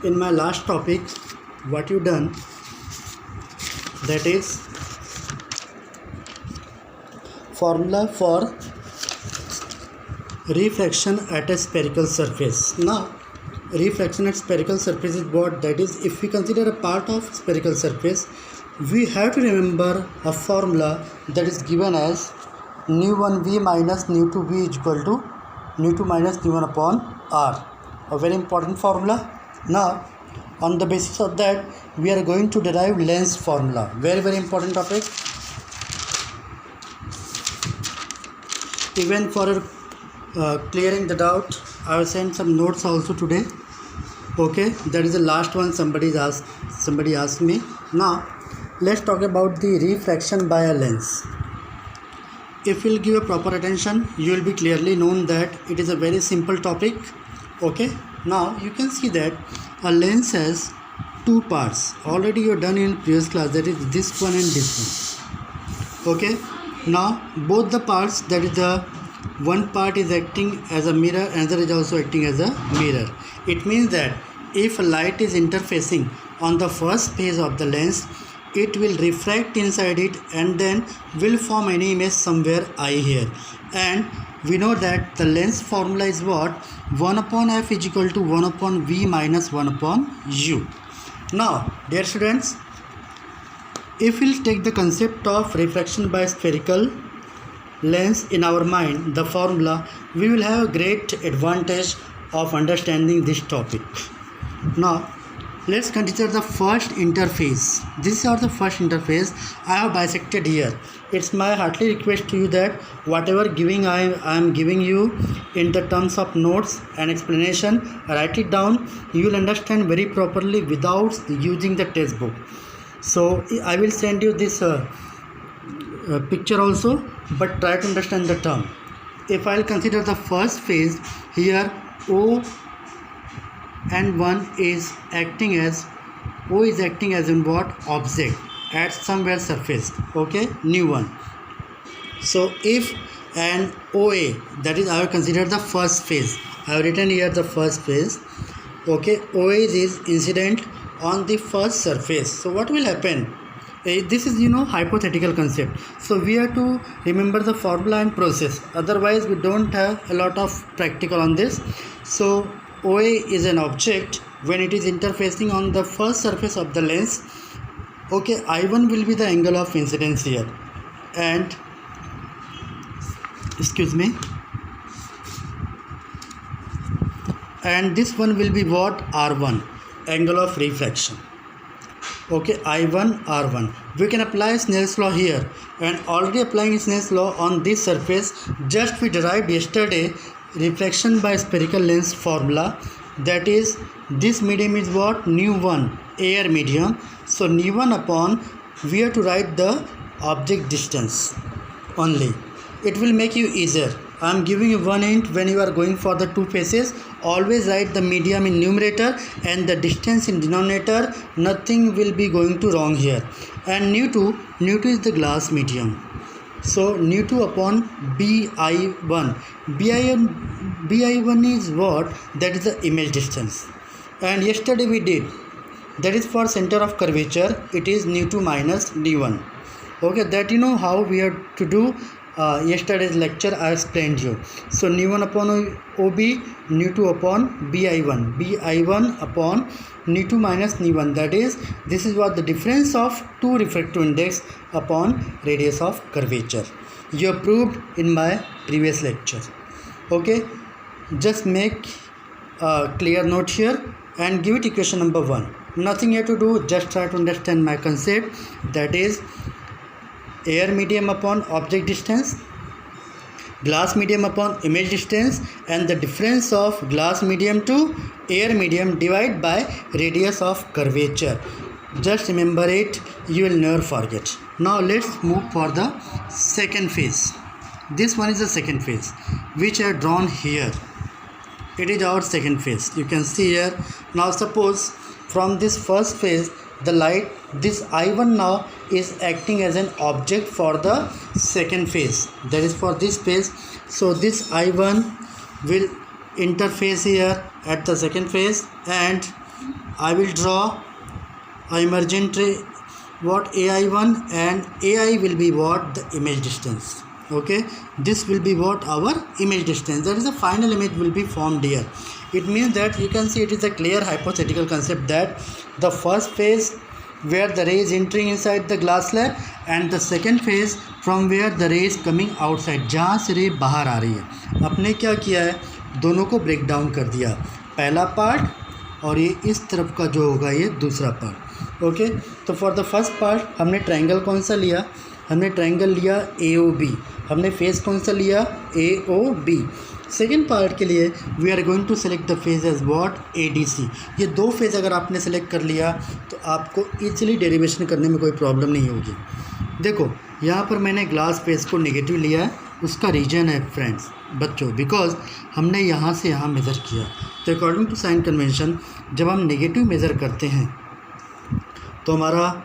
In my last topic, what you done, that is formula for refraction at a spherical surface. Now refraction at spherical surface is what? That is, if we consider a part of spherical surface, we have to remember a formula that is given as nu1v minus nu2v is equal to nu2 minus nu1 upon r. A very important formula. Now on the basis of that, we are going to derive length formula. Very important topic. Even for clearing the doubt, I will send some notes also today. Okay, that is the last one somebody asked me. Now let's talk about the refraction by a lens. If you'll give a proper attention, you will be clearly known that it is a very simple topic. Okay, now you can see that a lens has two parts. Already you have done in previous class, that is this one and this one. Okay, now both the parts, that is the one part is acting as a mirror, another is also acting as a mirror. It means that if light is interfacing on the first phase of the lens, it will refract inside it and then will form any image somewhere I here. And we know that the lens formula is what? 1 upon f is equal to 1 upon v minus 1 upon u. Now dear students, if we'll take the concept of refraction by spherical lens in our mind, the formula, we will have a great advantage of understanding this topic. Now let's consider the first interface. This is the first interface I have bisected here. It's my heartily request to you that whatever giving I am giving you in the terms of notes and explanation, write it down. You will understand very properly without using the textbook. So I will send you this picture also, but try to understand the term. If I'll consider the first phase here, O and 1 is acting as in what? Object at somewhere surface. Okay, new one. So if an OA, that is I have considered the first phase, I have written here the first phase. Okay, OA is incident on the first surface. So what will happen? This is hypothetical concept, so we have to remember the formula and process, otherwise we don't have a lot of practical on this. So OA is an object when it is interfacing on the first surface of the lens. Okay, I1 will be the angle of incidence here, and and this one will be what? R1, angle of refraction. Okay, I1 R1. We can apply Snell's law here, and already applying Snell's law on this surface, just we derived yesterday refraction by spherical lens formula. That is, this medium is what? Nu1, air medium. So nu1 upon, we have to write the object distance only. It will make you easier. I am giving you one hint: when you are going for the two faces, always write the medium in numerator and the distance in denominator. Nothing will be going to wrong here. And nu2 is the glass medium. So nu2 upon bi1. bi1 is what? That is the image distance. And yesterday we did, that is for center of curvature, it is nu2 minus d1. Okay, that how we have to do. Yesterday's lecture I explained you. So nu1 upon OB, nu2 upon bi1 upon nu2 minus nu1. That is, this is what the difference of two refractive index upon radius of curvature. You have proved in my previous lecture. Okay, just make a clear note here and give it equation number 1. Nothing you have to do, just try to understand my concept. That is, air medium upon object distance, glass medium upon image distance, and the difference of glass medium to air medium divided by radius of curvature. Just remember it, you will never forget. Now let's move for the second phase. This one is the second phase which I have drawn here. It is our second phase. You can see here. Now suppose from this first phase, the light, this I1 now is acting as an object for the second phase, that is for this phase. So this I1 will interface here at the second phase, and I will draw a emergent ray what AI1 and AI will be what the image distance. Okay, this will be what our image distance, that is the final image will be formed here. It means that you can see it is a clear hypothetical concept that the first phase where the ray is entering inside the glass slab and the second phase from where the ray is coming outside, जहाँ से रे बाहर आ रही है. अपने क्या किया है, दोनों को ब्रेक डाउन कर दिया, पहला पार्ट और ये इस तरफ का जो होगा ये दूसरा पार्ट. ओके, तो फॉर द फर्स्ट पार्ट हमने ट्रायंगल कौन सा लिया, हमने ट्रायंगल लिया AOB. हमने फेस कौन सा लिया, AOB. सेकेंड पार्ट के लिए we are going to select the phase as what, ADC. ये दो फेज अगर आपने सेलेक्ट कर लिया तो आपको इजीली डेरिवेशन करने में कोई प्रॉब्लम नहीं होगी. देखो यहाँ पर मैंने ग्लास फेस को नेगेटिव लिया है, उसका रीजन है फ्रेंड्स बच्चों, बिकॉज हमने यहाँ से यहाँ मेज़र किया. तो अकॉर्डिंग टू साइन कन्वेंशन जब हम नेगेटिव मेज़र करते हैं तो हमारा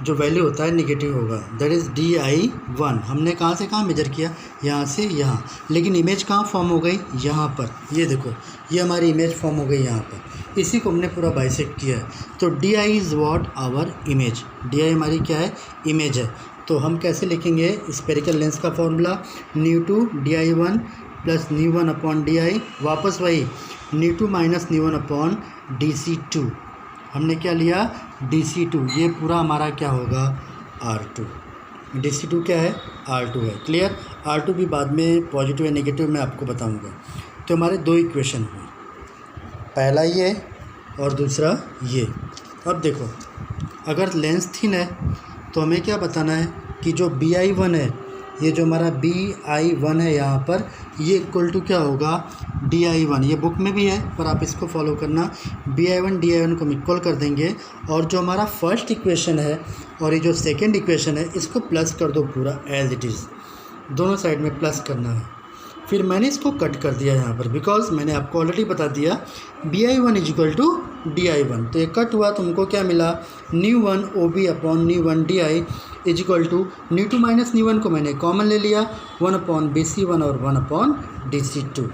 जो वैल्यू होता है नेगेटिव होगा, दैट इज़ DI1. हमने कहाँ से कहाँ मेजर किया, यहाँ से यहाँ, लेकिन इमेज कहाँ फॉर्म हो गई, यहाँ पर. ये देखो ये हमारी इमेज फॉर्म हो गई यहाँ पर, इसी को हमने पूरा बाइसेक्ट किया है. तो DI is what, our image. DI हमारी क्या है, इमेज है. तो हम कैसे लिखेंगे स्फेरिकल लेंस का formula, ν2 DI1 plus ν1 upon DI, वापस वही ν2 माइनस ν1 अपॉन DC2. हमने क्या लिया, DC2. ये पूरा हमारा क्या होगा, R2. DC2 क्या है, R2 है. क्लियर. R2 भी बाद में पॉजिटिव या नेगेटिव मैं आपको बताऊंगा. तो हमारे दो इक्वेशन हुए, पहला ये और दूसरा ये. अब देखो अगर लेंस थिन है तो हमें क्या बताना है कि जो BI1 है, ये जो हमारा BI1 है यहाँ पर, ये इक्वल टू क्या होगा, DI1. ये बुक में भी है पर आप इसको फॉलो करना. BI1 DI1 को हम इक्वल कर देंगे और जो हमारा फर्स्ट इक्वेशन है और ये जो सेकंड इक्वेशन है इसको प्लस कर दो पूरा एज इट इज़, दोनों साइड में प्लस करना है. फिर मैंने इसको कट कर दिया यहाँ पर, बिकॉज मैंने आपको ऑलरेडी बता दिया BI1 is equal to DI1. तो ये कट हुआ तो हमको क्या मिला, ν1 OB upon ν1 DI is equal to ν2 minus ν1 को मैंने कॉमन ले लिया, 1 अपॉन BC1 और 1 अपॉन DC2.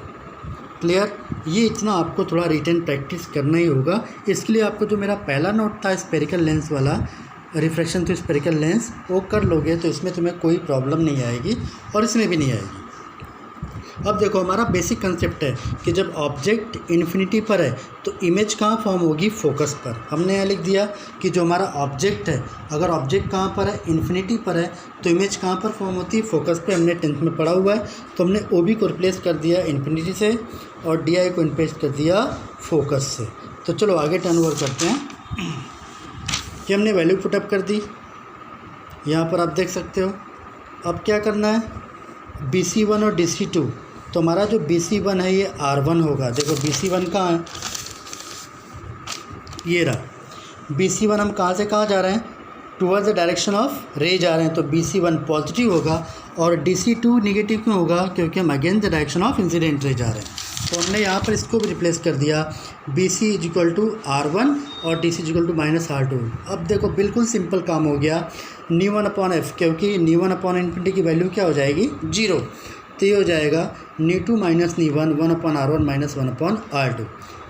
क्लियर. ये इतना आपको थोड़ा रिटन प्रैक्टिस करना ही होगा. इसके लिए आपको जो मेरा पहला नोट था स्फेरिकल लेंस वाला, रिफ्रैक्शन टू स्फेरिकल लेंस, वो कर लोगे तो इसमें तुम्हें कोई प्रॉब्लम नहीं आएगी और इसमें भी नहीं आएगी. अब देखो हमारा बेसिक कंसेप्ट है कि जब ऑब्जेक्ट इन्फिनिटी पर है तो इमेज कहाँ फॉर्म होगी, फोकस पर. हमने यहाँ लिख दिया कि जो हमारा ऑब्जेक्ट है, अगर ऑब्जेक्ट कहाँ पर है, इन्फिनिटी पर है, तो इमेज कहाँ पर फॉर्म होती है, फोकस पे. हमने 10th में पढ़ा हुआ है. तो हमने OB को रिप्लेस कर दिया इन्फिनिटी से और DI को रिप्लेस कर दिया फोकस से. तो चलो आगे टर्न ओवर करते हैं. कि हमने वैल्यू पुटअप कर दी, यहाँ पर आप देख सकते हो. अब क्या करना है, BC1 और DC2. तो हमारा जो BC1 है ये R1 होगा. देखो BC1 कहाँ है, ये रहा. BC1 हम कहाँ से कहाँ जा रहे हैं, टूवर्ड्स द डायरेक्शन ऑफ रे जा रहे हैं. तो BC1 पॉजिटिव होगा और DC2 निगेटिव क्यों होगा, क्योंकि हम against the direction of incident ray जा रहे हैं. तो हमने यहाँ पर इसको भी रिप्लेस कर दिया, BC is equal to R1 और DC is equal to minus R2. अब देखो बिल्कुल सिंपल काम हो गया, ν1 अपॉन F, क्योंकि ν1 अपॉन इन्फिनिटी की वैल्यू क्या हो जाएगी, 0. तो ये हो जाएगा ν2 minus ν1 1 upon R1 minus 1 upon R2.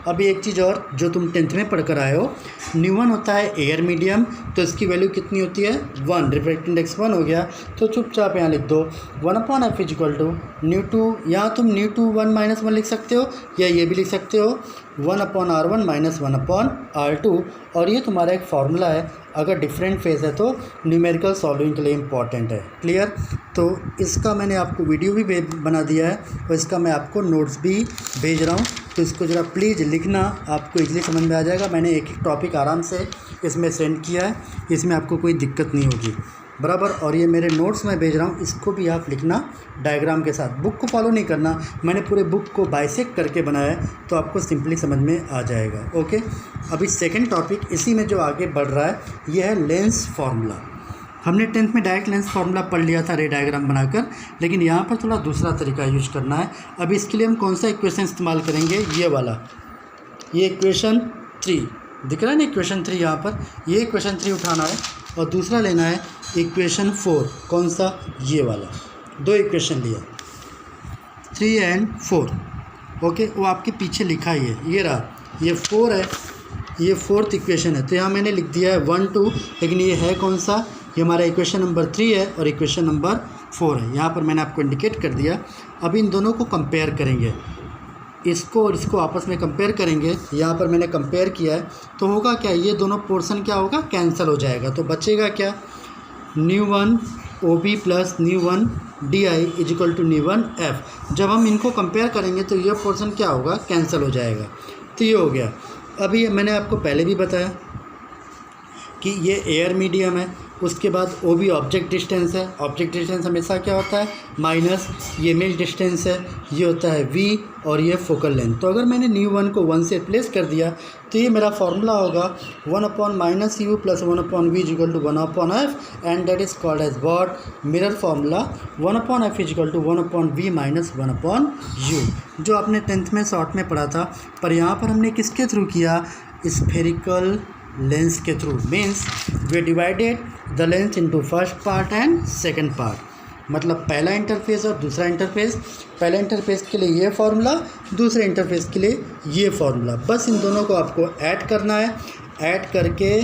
अब एक चीज़ और जो तुम 10th में पढ़ कर आए हो, ν1 होता है एयर मीडियम, तो इसकी वैल्यू कितनी होती है, 1. रिफ्रैक्टिव इंडेक्स 1 हो गया. तो चुपचाप यहाँ लिख दो 1 upon F is equal to ν2. यहाँ तुम ν2 1 माइनस 1 लिख सकते हो या ये भी लिख सकते हो 1 upon R1 minus 1 upon R2. और ये तुम्हारा एक फार्मूला है, अगर डिफरेंट फेज है तो न्यूमेरिकल सॉल्विंग के लिए इम्पॉर्टेंट है. क्लियर. तो इसका मैंने आपको वीडियो भी बना दिया है और इसका मैं आपको नोट्स भी भेज रहा हूँ. तो इसको ज़रा प्लीज़ लिखना, आपको इजीली समझ में आ जाएगा. मैंने एक एक टॉपिक आराम से इसमें सेंड किया है, इसमें आपको कोई दिक्कत नहीं होगी बराबर. और ये मेरे नोट्स मैं भेज रहा हूँ, इसको भी आप लिखना डायग्राम के साथ. बुक को फॉलो नहीं करना, मैंने पूरे बुक को बाइसेक्ट करके बनाया है तो आपको सिंपली समझ में आ जाएगा. ओके. अभी सेकंड टॉपिक इसी में जो आगे बढ़ रहा है ये है लेंस फार्मूला. हमने 10th में डायरेक्ट लेंस फार्मूला पढ़ लिया था रे डायग्राम बनाकर, लेकिन यहाँ पर थोड़ा दूसरा तरीका यूज करना है. अब इसके लिए हम कौन सा इक्वेशन इस्तेमाल करेंगे, ये वाला, ये इक्वेशन 3 दिख रहा है ना, इक्वेशन 3 यहाँ पर, ये इक्वेशन 3 उठाना है और दूसरा लेना है इक्वेशन 4. कौन सा, ये वाला. दो इक्वेशन लिया 3 और 4. ओके. वो आपके पीछे लिखा ही है, ये रहा, ये 4 है ये फोर्थ इक्वेशन है। तो यहाँ मैंने लिख दिया है 1 2, लेकिन ये है कौन सा, ये हमारा इक्वेशन नंबर 3 है और इक्वेशन नंबर 4 है। यहाँ पर मैंने आपको इंडिकेट कर दिया। अब इन दोनों को कंपेयर करेंगे, इसको और इसको आपस में कंपेयर करेंगे। यहाँ पर मैंने कंपेयर किया है, तो होगा क्या, ये दोनों पोर्शन क्या होगा, कैंसिल हो जाएगा। तो बचेगा क्या, न्यू1 OB प्लस न्यू1 DI इज इक्वल टू न्यू1 F। जब हम इनको कंपेयर करेंगे तो ये पोर्शन क्या होगा, कैंसिल हो जाएगा। तो ये हो गया। अभी मैंने आपको पहले भी बताया कि ये एयर मीडियम है, उसके बाद OB ऑब्जेक्ट डिस्टेंस है। ऑब्जेक्ट डिस्टेंस हमेशा क्या होता है, माइनस ये इमेज डिस्टेंस है, ये होता है V, और ये फोकल लेंथ। तो अगर मैंने न्यू1 को 1 से रिप्लेस कर दिया तो ये मेरा फार्मूला होगा 1/-u plus 1/v is equal to 1/f, and that is called as what, mirror formula 1/f is equal to 1/v minus 1/u, जो आपने 10th में शॉर्ट में पढ़ा था। पर यहाँ पर हमने किसके थ्रू किया, स्फेरिकल लेंस के through. Means we divided the lens into first part and second part, मतलब पहला इंटरफेस और दूसरा इंटरफेस। पहले इंटरफेस के लिए ये फार्मूला, दूसरे इंटरफेस के लिए ये फार्मूला। बस इन दोनों को आपको ऐड करना है, ऐड करके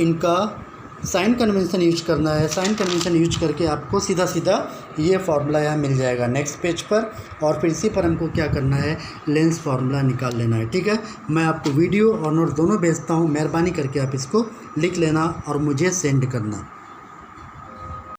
इनका साइन कन्वेंशन यूज करना है। साइन कन्वेंशन यूज करके आपको सीधा सीधा ये फार्मूला यहाँ मिल जाएगा नेक्स्ट पेज पर, और फिर इसी पर हमको क्या करना है, लेंस फार्मूला निकाल लेना है। ठीक है, मैं आपको वीडियो और नोट दोनों भेजता हूँ, मेहरबानी करके आप इसको लिख लेना और मुझे सेंड करना।